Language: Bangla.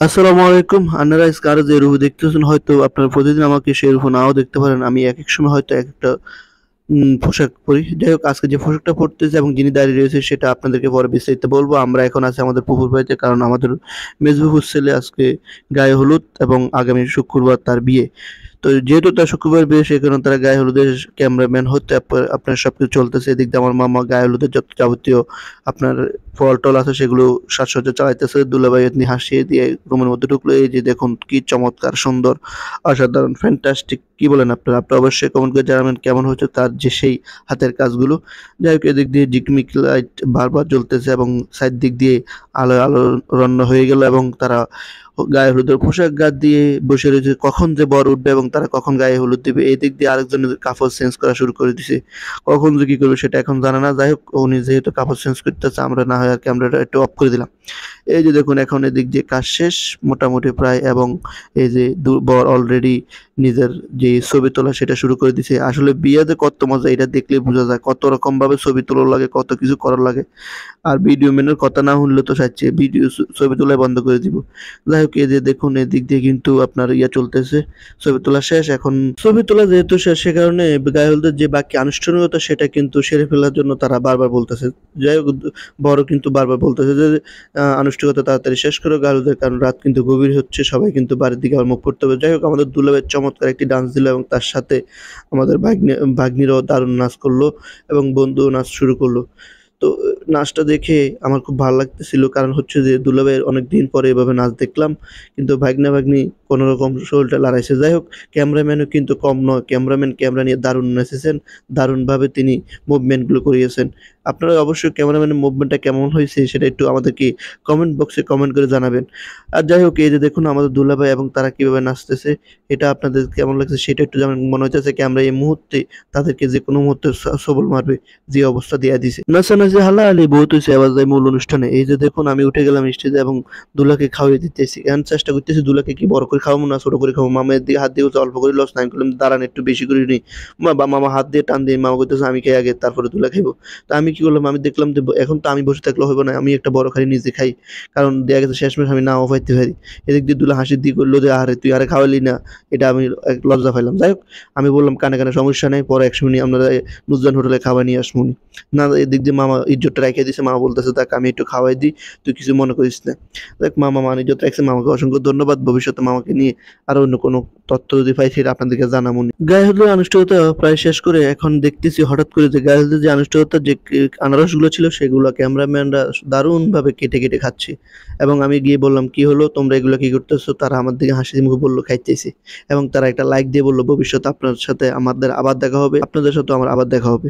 আসসালামু আলাইকুম। আপনারা আজকে আরো যে রূপ দেখতেছেন হয়তো আপনারা প্রতিদিন আমাকে সেই রূপ নাও দেখতে পারেন। আমি একেক সময় হয়তো একেকটা পোশাক পরি। যাই হোক আজকে যে পোশাকটা পরতেছি এবং যিনি দাঁড়িয়ে রয়েছে সেটা আপনাদেরকে পরে বিস্তারিত বলবো। আমরা এখন আছি আমাদের ফুফুর বাড়িতে, কারণ আমাদের মেজো ফুফুর ছেলে আজকে গায়ে হলুদ এবং আগামী শুক্রবার তার বিয়ে। তো যেহেতু তার শুক্রবার বিয়ে, সেই কারণে তারা গায়ে হলুদের ক্যামেরাম্যান হতে আপনার সবকিছু চলতেছে। এদিক দিয়ে আমার মামা গায়ে হলুদের যত যাবতীয় আপনার ফল টল আছে সেগুলো সাজসজ্জা চালাইতেছে। দুলাভাই এমনি হাসিয়ে দিয়ে রুমের মধ্যে ঢুকলো। এই যে দেখুন কি চমৎকার সুন্দর, অসাধারণ, ফ্যান্টাস্টিক, কি বলেন আপনারা? আপনারা অবশ্যই কমেন্ট করে জানাবেন কেমন হচ্ছে তার যে সেই হাতের কাজগুলো। যাই হোক এদিক দিয়ে ঝিকমিক লাইট বারবার জ্বলতেছে এবং সাইড দিক দিয়ে আলোয় আলো রন্ন হয়ে গেল এবং তারা গায়ে হলুদের পোশাক গায়ে দিয়ে বসে রয়েছে, কখন যে বর উঠবে এবং তারা কখন গায়ে হলুদ দিবে। এই দিক দিয়ে আরেকজনের কাপড় চেঞ্জ করা শুরু করে দিছে, কখন যে কি করবে সেটা এখন জানা না। যাই হোক উনি যেহেতু কাপড় চেঞ্জ করতেছে, আমরা না হয় আর ক্যামেরাটা একটু অফ করে দিলাম। এই যে দেখুন এখন এদিক দিয়ে কাজ শেষ মোটামুটি প্রায়, এবং এই যে বর অলরেডি নিজের যে ছবি তোলা সেটা শুরু করে দিছে। আসলে বিয়েতে কত মজা এটা দেখলে বোঝা যায়, কত রকম ভাবে ছবি তোলা লাগে, কত কিছু করার লাগে। আর ভিডিও ম্যানের কথা না শুনলে তো সাচ্ছে ভিডিও ছবি তোলাই বন্ধ করে দিব। যাই হোক এই যে দেখুন এদিক দিয়ে কিন্তু আপনার ইয়া চলতেছে, ছবি তোলা শেষ। এখন ছবি তোলা যেহেতু শেষ, সে কারণে গায়ে হলুদের যে বাকি আনুষ্ঠানিকতা সেটা কিন্তু সেরে ফেলার জন্য তারা বারবার বলতেছে। যাই হোক বড় কিন্তু বারবার বলতেছে যে আনুষ্ঠানিকতা তাড়াতাড়ি শেষ করো গায়ে হলুদের, কারণ রাত কিন্তু গভীর হচ্ছে, সবাই কিন্তু বাড়ির দিকে আবার মুখ করতে হবে। যাই হোক আমাদের দুলাভাই চমৎকার একটি ডান্স দিল এবং তার সাথে আমাদের ভাগ্নিরাও দারুণ নাচ করলো এবং বন্ধুও নাচ শুরু করলো। তো নাচটা দেখে আমার খুব ভালো লাগতেছিল, কারণ হচ্ছে যে দুলাভাইয়ের অনেকদিন পরে এভাবে নাচ দেখলাম। কিন্তু ভাগ্না-ভাগ্নি কোনোরকম শরীরটা লড়াইছে। যাই হোক ক্যামেরাম্যানও কিন্তু কম নয়। ক্যামেরাম্যান ক্যামেরা নিয়ে দারুণ নেচেছেন, দারুণভাবে তিনি মুভমেন্টগুলো করিয়েছেন। আপনারা অবশ্যই ক্যামেরাম্যানের মুভমেন্টটা কেমন হয়েছে সেটা একটু আমাদেরকে কমেন্ট বক্সে কমেন্ট করে জানাবেন। আর যাই হোক এই যে দেখুন আমাদের দুলাভাই এবং তারা কিভাবে নাচতেছে, এটা আপনাদের কেমন লাগছে সেটা একটু জানাবেন। মনে হইতেছে ক্যামেরা এই মুহূর্তে তাদেরকে যেকোনো মুহূর্তে সবল মারবে, যে অবস্থা দিয়া দিছে। নাচানাচি হালাহালি বহুত হইছে এবার যাই মূল অনুষ্ঠানে। এই যে দেখুন আমি উঠে গেলাম স্টেজে এবং দুলাকে খাওয়াই দিতেছি। এখন চেষ্টা করতেছি দুলাকে কি বড় করে খাওয়াবো না ছোট করে খাবো। মামার দিকে হাত দিয়ে বলছে অল্প করে লস নাই, করলাম দাঁড়ান একটু বেশি করে নিই। মামা হাত দিয়ে টান দিয়ে মামা করতেছে আমি খাই আগে তারপরে দুলা খাইবো। তো আমি কি করলাম, আমি দেখলাম যে এখন তো আমি বসে থাকলে হবে না, আমি একটা বড় খালি নিজে খাই, কারণ দেখা গেছে শেষমেশ আমি নাও পাইতে পারি। এদিক দিয়ে দুলা হাসির দিয়ে করলো যে আরে তুই আরে খাওয়ালি না, এটা আমি লজ্জা পাইলাম। যাই হোক আমি বললাম কানে কানে সমস্যা নেই, পরে একসময় আমরা নুজরান হোটেলে খাবার নিয়ে আসবো। না এদিক দিয়ে মামা ইজ্জতটা রেখে দিছে। মামা বলতেছে দেখ আমি একটু খাওয়াই দিই, তুই কিছু মনে করিস না। দেখ মামা মান ইজ্জত রাখছে, মামাকে অসংখ্য ধন্যবাদ। ভবিষ্যতে মামাকে নিয়ে আরো অন্য কোনো তথ্য যদি পাই সেটা আপনাদেরকে জানাবো। গায়ে হলুদের আনুষ্ঠানিকতা প্রায় শেষ করে এখন দেখতেছি হঠাৎ করে যে গায়ে হলুদের যে আনুষ্ঠানিকতা যে আনারসগুলো ছিল সেগুলো ক্যামেরাম্যানরা দারুণভাবে কেটে কেটে খাচ্ছে। এবং আমি গিয়ে বললাম কি হলো তোমরা এগুলো কি করতেছো? তারা আমার দিকে হাসি মুখে বললো খাইতেছি। এবং তারা একটা লাইক দিয়ে বললো ভবিষ্যতে আপনার সাথে আমাদের আবার দেখা হবে, আপনাদের সাথে আমার আবার দেখা হবে।